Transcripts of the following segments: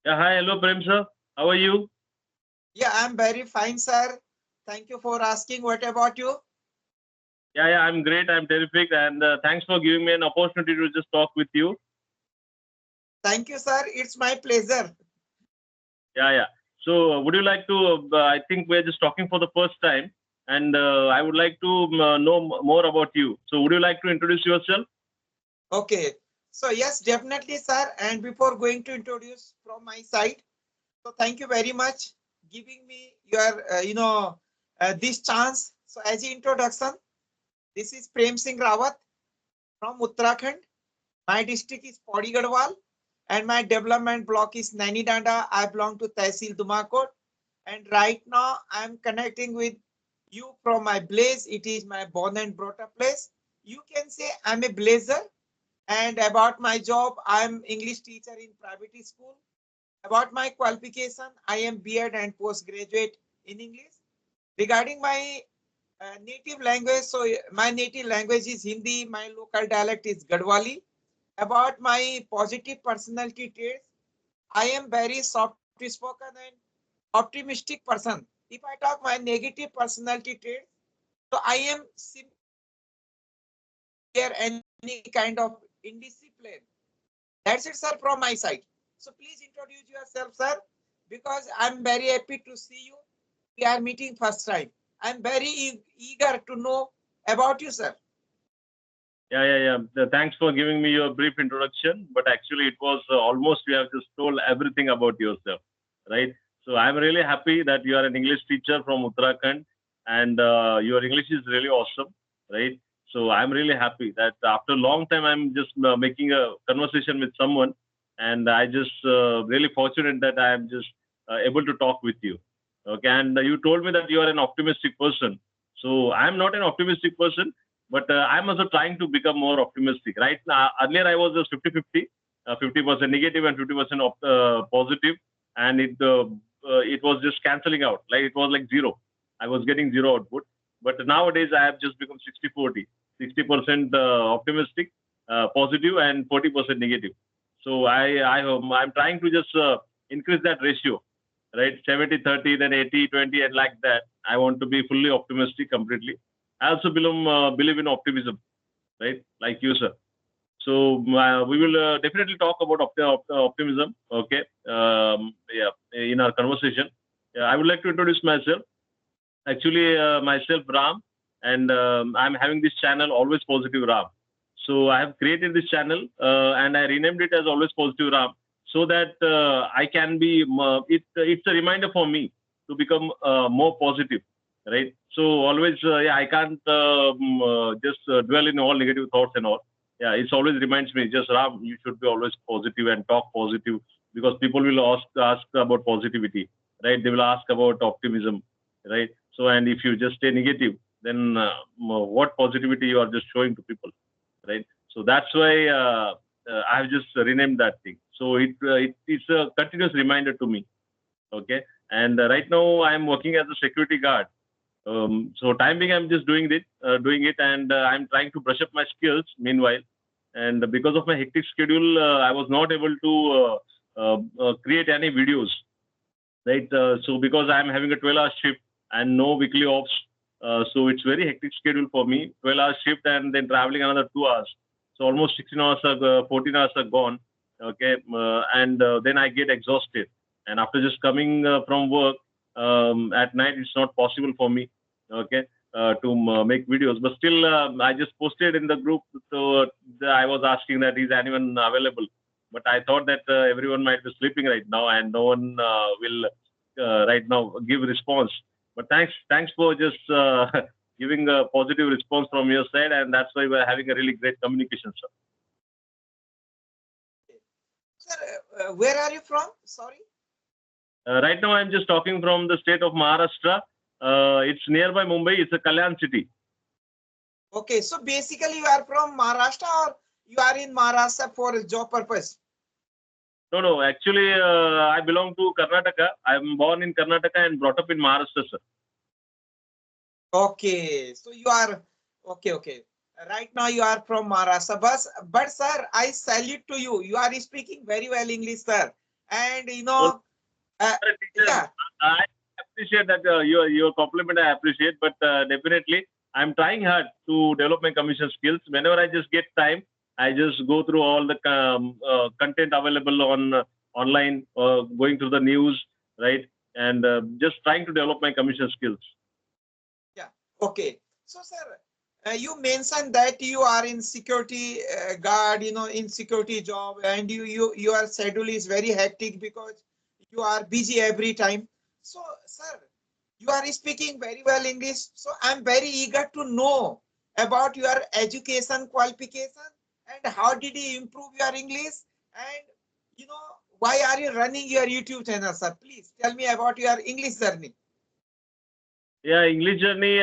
Yeah, hi, hello, Prem sir. How are you? Yeah, I'm very fine, sir. Thank you for asking. What about you? Yeah, I'm great. I'm terrific, and thanks for giving me an opportunity to just talk with you. Thank you, sir. It's my pleasure. Yeah. So, would you like to? I think we're just talking for the first time, and I would like to know more about you. So, would you like to introduce yourself? Okay. So, yes, definitely, sir. And before going to introduce from my side, so thank you very much giving me your, this chance. So, as an introduction, this is Prem Singh Rawat from Uttarakhand. My district is Pauri Garhwal and my development block is Naini Danda. I belong to Tehsil Dumakot. And right now I'm connecting with you from my place. It is my born and brought up place. You can say I'm a blazer. And about my job, I'm English teacher in private school. About my qualification, I am B.Ed and postgraduate in English. Regarding my native language, so my native language is Hindi. My local dialect is Gadwali. About my positive personality traits, I am very soft spoken and optimistic person. If I talk my negative personality traits, so I am simply fear any kind of indiscipline. That's it, sir, from my side. So please introduce yourself, sir, because I'm very happy to see you. We are meeting first time. I'm very eager to know about you, sir. Yeah. Thanks for giving me your brief introduction. But actually, it was almost you have just told everything about yourself, right? So, I'm really happy that you are an English teacher from Uttarakhand, and your English is really awesome, right? So, I'm really happy that after a long time, I'm just making a conversation with someone, and I just really fortunate that I am just able to talk with you. Okay, and you told me that you are an optimistic person. So, I'm not an optimistic person, but I'm also trying to become more optimistic. Right now, earlier I was just 50-50, 50% negative and 50% positive, and it was just canceling out. Like it was like zero. I was getting zero output. But nowadays I have just become 60-40, 60% optimistic, positive, and 40% negative. So I'm trying to just increase that ratio, right? 70-30, then 80-20, and like that. I want to be fully optimistic completely. I also believe in optimism, right? Like you, sir. So we will definitely talk about optimism. Okay. Yeah. In our conversation, yeah, I would like to introduce myself. Actually, myself Ram, and I'm having this channel Always Positive Ram. So I have created this channel and I renamed it as Always Positive Ram so that I can be. It's a reminder for me to become more positive, right? So always, yeah, I can't just dwell in all negative thoughts and all. Yeah, it always reminds me, just Ram, you should be always positive and talk positive because people will ask about positivity, right? They will ask about optimism, right? So, and if you just stay negative, then what positivity you are just showing to people, right? So that's why I've just renamed that thing. So it's a continuous reminder to me. Okay, and right now I'm working as a security guard. So time being, I'm just doing it, and I'm trying to brush up my skills. Meanwhile, and because of my hectic schedule, I was not able to create any videos, right? So because I'm having a 12-hour shift and no weekly offs, so it's very hectic schedule for me. 12-hour shift and then traveling another 2 hours. So almost 16 hours, 14 hours are gone. Okay, and then I get exhausted. And after just coming from work at night, it's not possible for me. Okay. To make videos, but still, I just posted in the group. So I was asking that is anyone available, but I thought that everyone might be sleeping right now, and no one will right now give response. But thanks for just giving a positive response from your side, and that's why we're having a really great communication, sir. Sir, where are you from? Sorry. Right now, I'm just talking from the state of Maharashtra. It's nearby Mumbai. It's a Kalyan city. Okay, so basically you are from Maharashtra or you are in Maharashtra for job purpose? No. Actually, I belong to Karnataka. I'm born in Karnataka and brought up in Maharashtra, sir. Okay, so you are okay. Right now you are from Maharashtra, but sir, I salute to you. You are speaking very well English, sir. and Well, uh, teacher, yeah. I appreciate that your compliment. I appreciate, but definitely I'm trying hard to develop my communication skills. Whenever I just get time, I just go through all the content available on online, going through the news, right, and just trying to develop my communication skills. Yeah. Okay. So, sir, you mentioned that you are in security guard, in security job, and your schedule is very hectic because you are busy every time. So, sir, you are speaking very well English. So, I'm very eager to know about your education qualification and how did you improve your English, and why are you running your YouTube channel, sir? Please tell me about your English journey. Yeah, English journey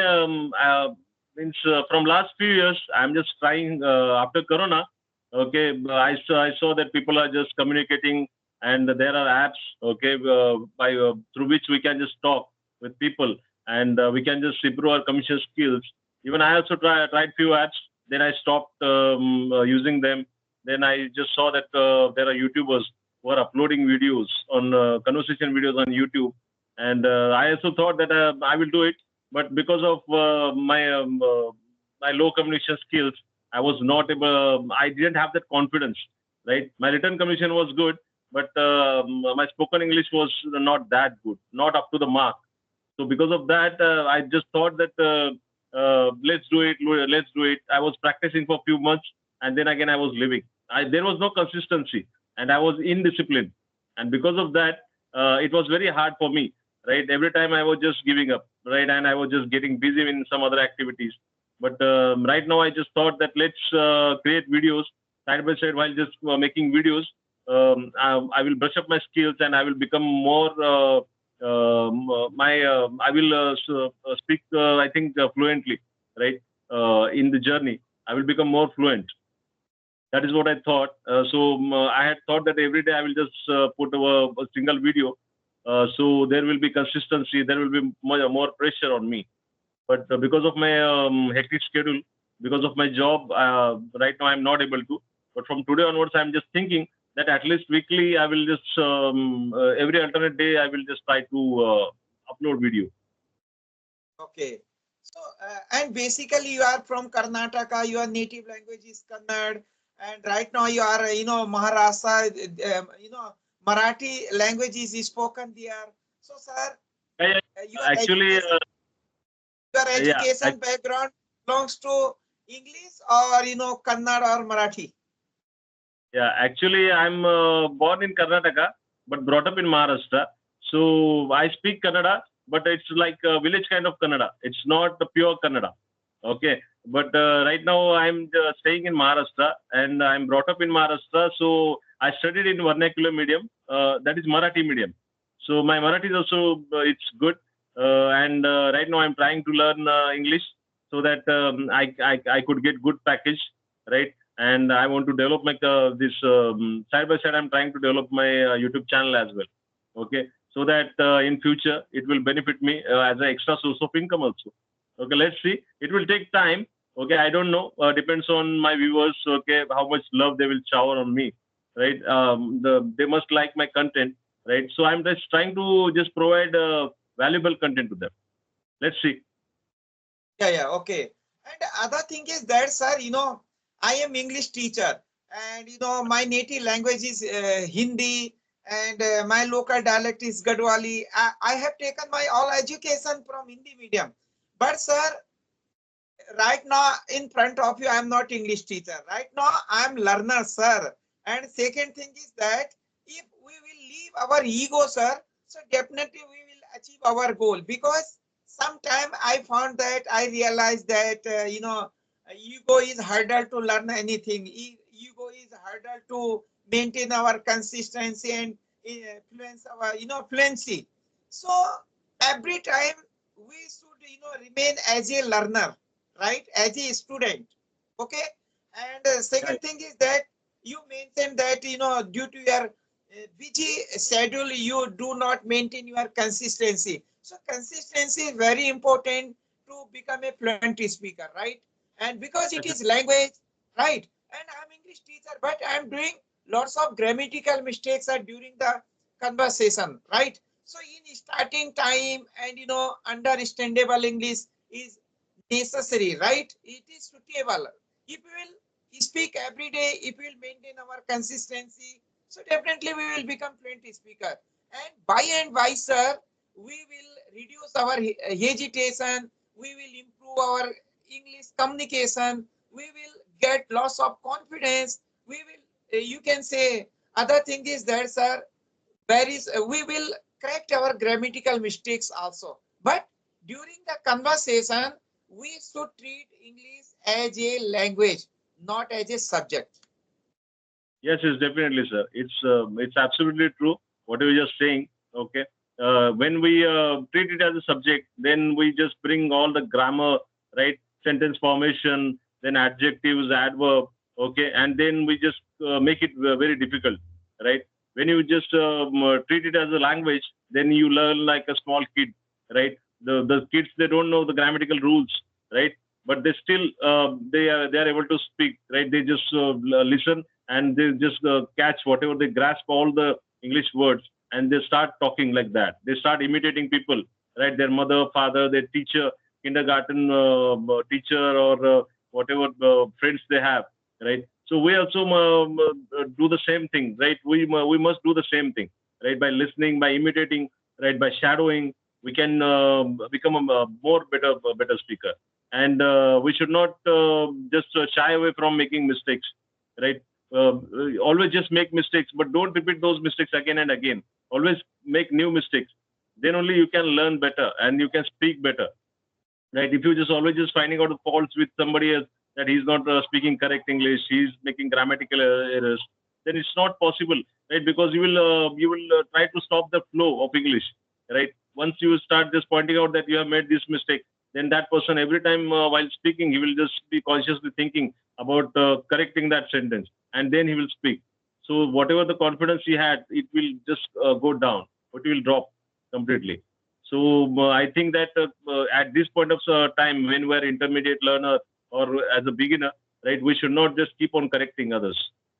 means from last few years, I'm just trying after Corona. Okay, I saw that people are just communicating, and there are apps. Okay, by through which we can just talk with people, and we can just improve our communication skills. Even I also tried few apps. Then I stopped using them. Then I just saw that there are YouTubers who are uploading videos on conversation videos on YouTube, and I also thought that I will do it, but because of my low communication skills, I was not able. I didn't have that confidence. Right, my written communication was good, but my spoken English was not that good, not up to the mark. So because of that, I just thought that let's do it, let's do it. I was practicing for a few months, and then again I was leaving. There was no consistency, and I was indisciplined, and because of that, it was very hard for me. Right, every time I was just giving up. Right, and I was just getting busy in some other activities. But right now, I just thought that let's create videos side by side while just making videos. I will brush up my skills and I will become more. My I will speak I think fluently, right? In the journey, I will become more fluent. That is what I thought. I had thought that every day I will just put a single video, so there will be consistency. There will be more pressure on me. But because of my hectic schedule, because of my job, right now I'm not able to. But from today onwards, I'm just thinking that at least weekly, I will just every alternate day, I will just try to upload video. Okay. So, and basically you are from Karnataka, your native language is Kannada, and right now you are, Maharashtra, Marathi language is spoken there. So, sir, Yeah, yeah. your Actually, education, your yeah. education background belongs to English or, Kannada or Marathi? Yeah, actually, I'm born in Karnataka, but brought up in Maharashtra. So I speak Kannada, but it's like a village kind of Kannada. It's not the pure Kannada. Okay, but right now I'm staying in Maharashtra, and I'm brought up in Maharashtra. So I studied in vernacular medium, that is Marathi medium. So my Marathi is also it's good, and right now I'm trying to learn English so that I could get good package, right? And I want to develop my this side by side. I'm trying to develop my YouTube channel as well. Okay, so that in future it will benefit me as an extra source of income also. Okay, let's see. It will take time. Okay, I don't know. Depends on my viewers. Okay, how much love they will shower on me, right? They must like my content, right? So I'm just trying to just provide valuable content to them. Let's see. Yeah, yeah, okay. And the other thing is that, sir, I am English teacher, and my native language is Hindi, and my local dialect is Gadwali. I have taken my all education from Hindi medium, but sir, right now in front of you, I am not English teacher. Right now, I am learner, sir. And second thing is that if we will leave our ego, sir, so definitely we will achieve our goal. Because sometime I found that I realized that ego is harder to learn anything. Ego is harder to maintain our consistency and influence our fluency. So every time we should remain as a learner, right, as a student. Okay. And Yeah, second thing is that you mentioned that due to your busy schedule you do not maintain your consistency. So consistency is very important to become a fluent speaker, right? And because it is language, right? And I'm English teacher, but I'm doing lots of grammatical mistakes during the conversation, right? So in starting time and understandable English is necessary, right? It is suitable. If we will speak every day, if we will maintain our consistency, so definitely we will become fluent speaker. And by, sir, we will reduce our hesitation, we will improve our English communication, we will get lots of confidence, we will, you can say, other thing is that, sir, where is we will correct our grammatical mistakes also. But during the conversation, we should treat English as a language, not as a subject. Yes, yes, definitely, sir. It's absolutely true what you were just saying. Okay, when we treat it as a subject, then we just bring all the grammar, right? Sentence formation, then adjectives, adverb. Okay, and then we just make it very difficult, right? When you just treat it as a language, then you learn like a small kid, right? The kids, they don't know the grammatical rules, right? But they still they are able to speak, right? They just listen, and they just catch whatever they grasp all the English words, and they start talking like that. They start imitating people, right? Their mother, father, their teacher, kindergarten teacher, or whatever friends they have, right? So we also do the same thing, right? We must do the same thing, right? By listening, by imitating, right? By shadowing, we can become a more better speaker. And we should not just shy away from making mistakes, right? Always just make mistakes, but don't repeat those mistakes again and again. Always make new mistakes. Then only you can learn better and you can speak better, right? If you just always just finding out the faults with somebody else, that he's not speaking correct English, he's making grammatical errors, then it's not possible, right? Because you will try to stop the flow of English, right? Once you start just pointing out that you have made this mistake, then that person every time while speaking, he will just be consciously thinking about correcting that sentence, and then he will speak. So whatever the confidence he had, it will just go down, it will drop completely. So I think that at this point of time, when we're intermediate learner or as a beginner, right, we should not just keep on correcting others,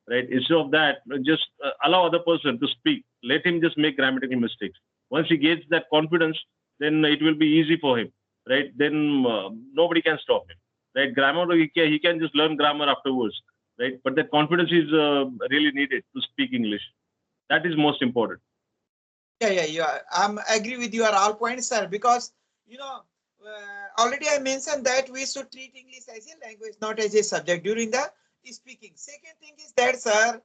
right? Instead of that, just allow other person to speak. Let him just make grammatical mistakes. Once he gets that confidence, then it will be easy for him, right? Then nobody can stop him, right? Grammar, he can just learn grammar afterwards, right? But that confidence is really needed to speak English. That is most important. Yeah. I'm agree with your all points, sir. Because you know, already I mentioned that we should treat English as a language, not as a subject during the speaking. Second thing is that, sir,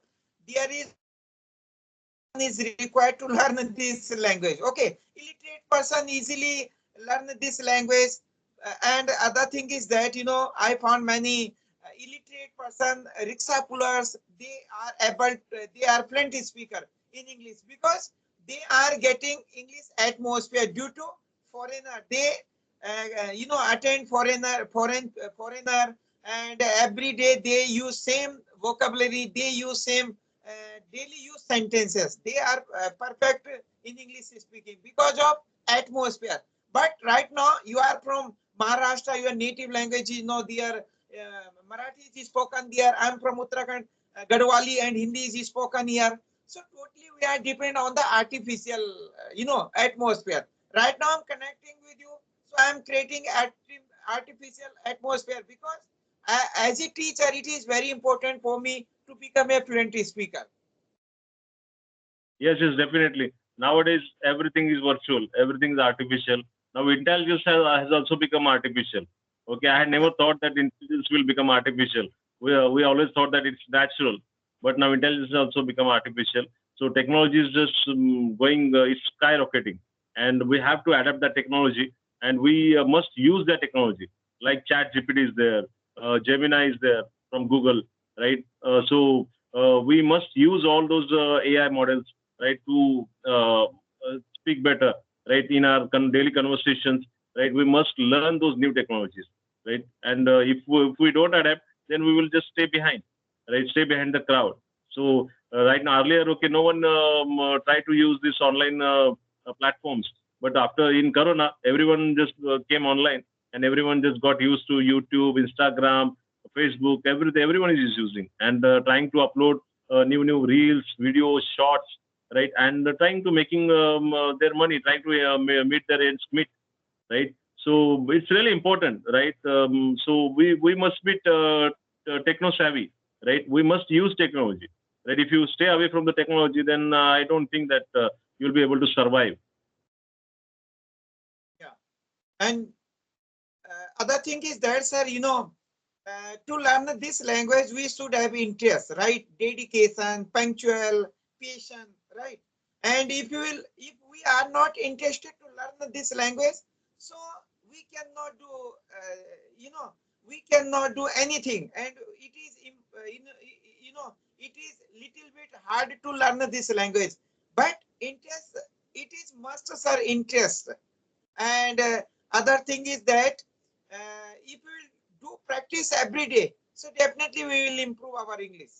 there is is required to learn this language. Okay, illiterate person easily learn this language. And other thing is that I found many illiterate person, rickshaw pullers, they are able, they are fluent speaker in English because they are getting English atmosphere due to foreigner. They attend foreigner, and every day they use same vocabulary, they use same daily use sentences. They are perfect in English speaking because of atmosphere. But right now you are from Maharashtra, your native language is their Marathi is spoken there. I am from Uttarakhand, Gadwali and Hindi is spoken here. So totally we are dependent on the artificial, atmosphere. Right now I'm connecting with you, so I am creating artificial atmosphere because as a teacher, it is very important for me to become a fluent speaker. Yes, yes, definitely. Nowadays, everything is virtual, everything is artificial. Now, intelligence has also become artificial. Okay, I had Yeah, never thought that intelligence will become artificial. We always thought that it's natural, but now intelligence has also become artificial. So technology is just going, it's skyrocketing, and we have to adapt that technology, and we must use that technology. Like Chat GPT is there, Gemini is there from Google, right? So we must use all those AI models, right, to speak better, right, in our daily conversations, right. We must learn those new technologies, right, and if we don't adapt, then we will just stay behind, right, stay behind the crowd. So right now, earlier, okay, no one tried to use this online platforms, but after in Corona, everyone just came online, and everyone just got used to YouTube, Instagram, Facebook, everything. Everyone is using and trying to upload new reels, videos, shorts, right? And trying to making their money, trying to meet their ends meet, right? So it's really important, right? So we must be techno savvy, right? We must use technology, right? If you stay away from the technology, then I don't think that you'll be able to survive. Yeah. And other thing is that, sir, to learn this language, we should have interest, right? Dedication, punctual, patience, right? And if we are not interested to learn this language, so we cannot do, you know, we cannot do anything. And it is, it is little bit hard to learn this language. But interest, it is must, sir, interest. And other thing is that if we will do practice every day, so definitely we will improve our English.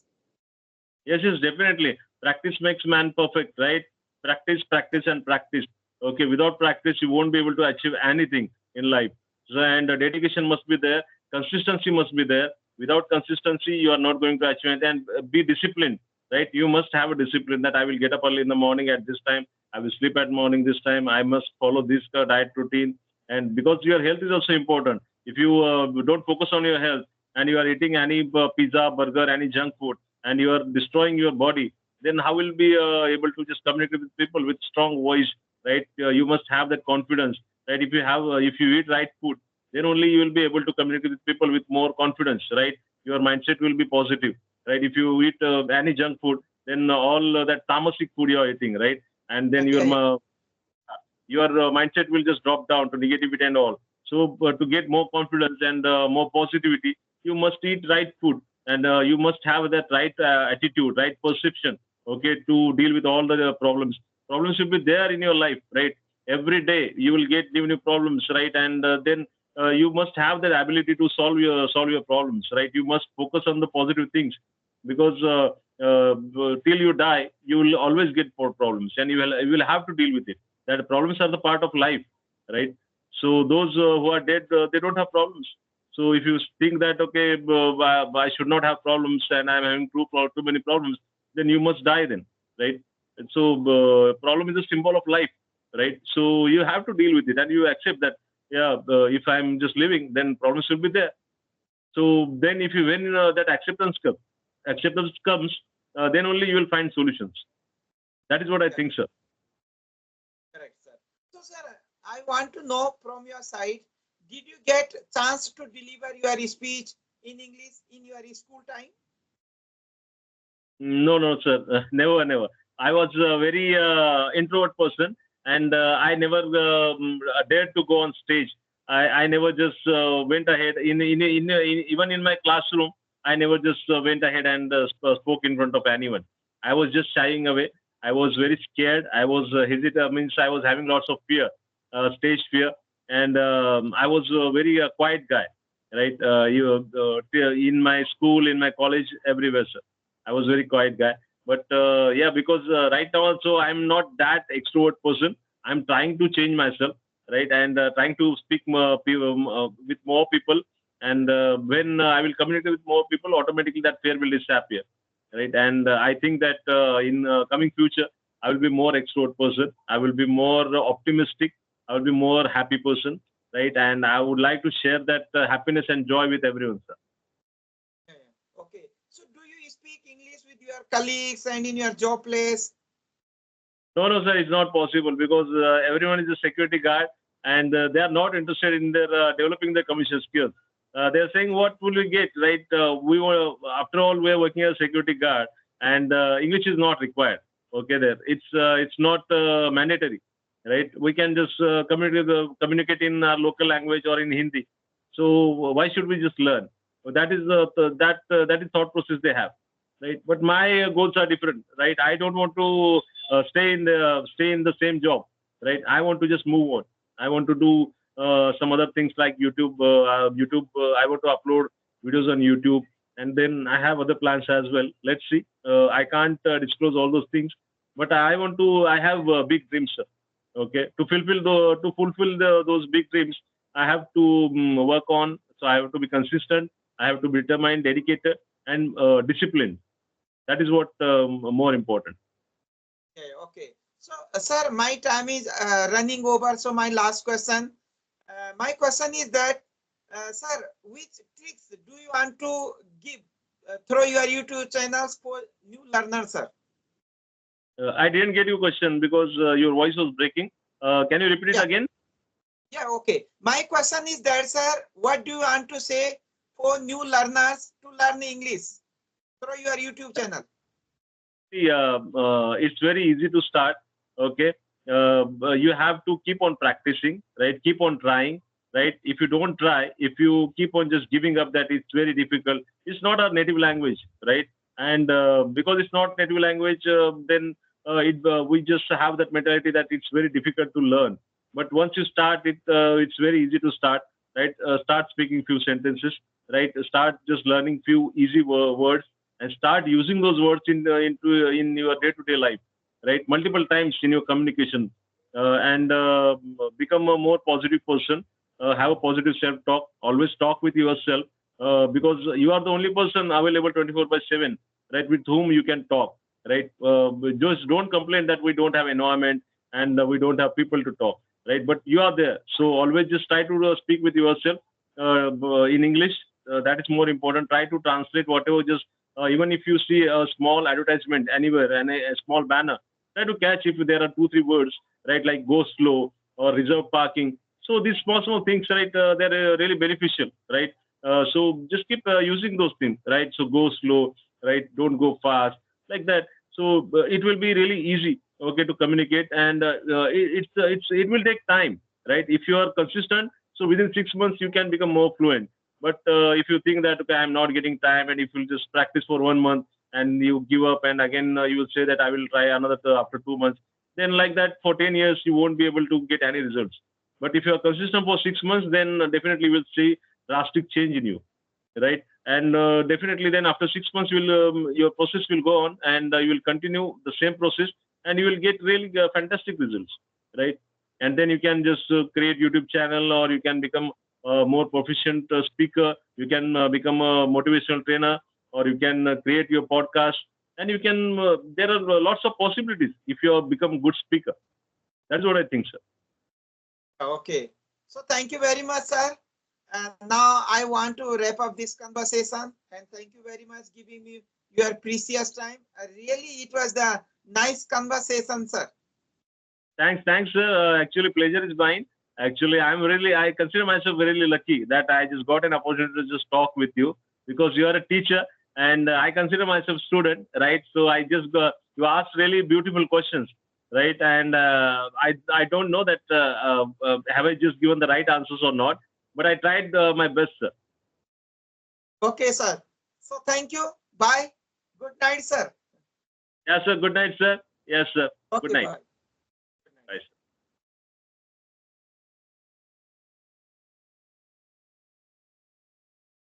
Yes, yes, definitely. Practice makes man perfect, right? Practice, practice, and practice. Okay, without practice, you won't be able to achieve anything in life. So, and dedication must be there. Consistency must be there. Without consistency, you are not going to achieve anything. And be disciplined, right? You must have a discipline that I will get up early in the morning at this time. I will sleep at morning this time. I must follow this diet routine. And because your health is also important. If you don't focus on your health and you are eating any pizza, burger, any junk food, and you are destroying your body, then how will be able to just communicate with people with strong voice, right? You must have that confidence, right? If you eat right food, then only you will be able to communicate with people with more confidence, right? Your mindset will be positive, right? If you eat any junk food, then all that tamasic food you are eating, right? And then Okay. your mindset will just drop down to negativity and all. So to get more confidence and more positivity, you must eat right food and you must have that right attitude, right perception, okay, to deal with all the problems. Problems will be there in your life, right? Every day you will get new problems, right? And then you must have that ability to solve your problems, right? You must focus on the positive things because till you die, you will always get more problems, and you will have to deal with it. That problems are the part of life, right? So those who are dead, they don't have problems. So if you think that okay, I should not have problems and I'm having too many problems, then you must die then, right? And so problem is a symbol of life, right? So you have to deal with it and you accept that. Yeah, if I'm just living, then problems will be there. So then, if you when that acceptance comes, then only you will find solutions. That is what I think, Correct, sir. correct, sir. So, sir, I want to know from your side, did you get chance to deliver your speech in English in your school time? No, no, sir. Never, never. I was a very introvert person, and I never dared to go on stage. I never just went ahead even in my classroom. I never just went ahead and spoke in front of anyone. I was just shying away. I was very scared. I was hesitant. Means I was having lots of fear, stage fear, and I was a very quiet guy. Right? In my school, in my college, everywhere, sir. I was very quiet guy. But yeah, because right now also I'm not that extrovert person. I'm trying to change myself, right, and trying to speak with more people. And when I will communicate with more people, automatically that fear will disappear, right? And I think that in coming future, I will be more extrovert person. I will be more optimistic. I will be more happy person, right? And I would like to share that happiness and joy with everyone, sir. Yeah, yeah. Okay. So, do you speak English with your colleagues and in your job place? No, no, sir, it's not possible because everyone is a security guard and they are not interested in their developing their commercial skills. They are saying, "What will we get?" Right? We were, after all, we are working as a security guard, and English is not required. Okay, there, it's not mandatory, right? We can just communicate in our local language or in Hindi. So why should we just learn? That is that is thought process they have, right? But my goals are different, right? I don't want to stay in the same job, right? I want to just move on. I want to do some other things like YouTube. I want to upload videos on YouTube, and then I have other plans as well. Let's see. I can't disclose all those things, but I want to. I have big dreams, sir. Okay, those big dreams, I have to work on. So I have to be consistent. I have to be determined, dedicated, and disciplined. That is what more important. Okay, okay. So, sir, my time is running over. So, my last question. My question is that, sir, which tricks do you want to give through your YouTube channels for new learners, sir? I didn't get your question because your voice was breaking. Can you repeat it Yeah, again? yeah, okay. My question is that, sir, what do you want to say for new learners to learn English through your YouTube channel? See, it's very easy to start. Okay, you have to keep on practicing, right? Keep on trying, right? If you don't try, if you keep on just giving up, that it's very difficult. It's not our native language, right? And because it's not native language, then we just have that mentality that it's very difficult to learn. But once you start it, it's very easy to start, right? Start speaking few sentences, right? Start just learning few easy words and start using those words in your day-to-day life, right? Multiple times in your communication, and become a more positive person. Have a positive self-talk. Always talk with yourself, because you are the only person available 24/7, right? With whom you can talk, right? Just don't complain that we don't have environment and we don't have people to talk, right? But you are there, so always just try to speak with yourself in English. That is more important. Try to translate whatever just even if you see a small advertisement anywhere and a small banner, try to catch if there are two, three words, right? Like go slow or reserve parking. So these small things, right? They're really beneficial, right? So just keep using those things, right? So go slow, right? Don't go fast, like that. So it will be really easy, okay, to communicate, and it will take time, right? If you are consistent, so within 6 months you can become more fluent. But if you think that okay, I'm not getting time, and if you just practice for 1 month and you give up, and again you will say that I will try another after 2 months, then like that for 10 years you won't be able to get any results. But if you are consistent for 6 months, then definitely will see drastic change in you, right? And definitely then after 6 months, you will your process will go on, and you will continue the same process, and you will get really fantastic results, right? And then you can just create YouTube channel, or you can become a more proficient speaker. You can become a motivational trainer, or you can create your podcast, and you can. There are lots of possibilities if you have become good speaker. That's what I think, sir. Okay. So, thank you very much, sir. And now I want to wrap up this conversation. And thank you very much giving me your precious time. Really, it was the nice conversation, sir. Thanks, sir. Actually, pleasure is mine. Actually, I consider myself really lucky that I just got an opportunity to just talk with you, because you are a teacher, and I consider myself student, right? So I just you asked really beautiful questions, right? And I don't know that have I just given the right answers or not, but I tried my best, sir. Okay, sir. So, thank you. Bye. Good night, sir. Yes, sir. Good night, sir. Yes, sir. Good Okay, night. bye.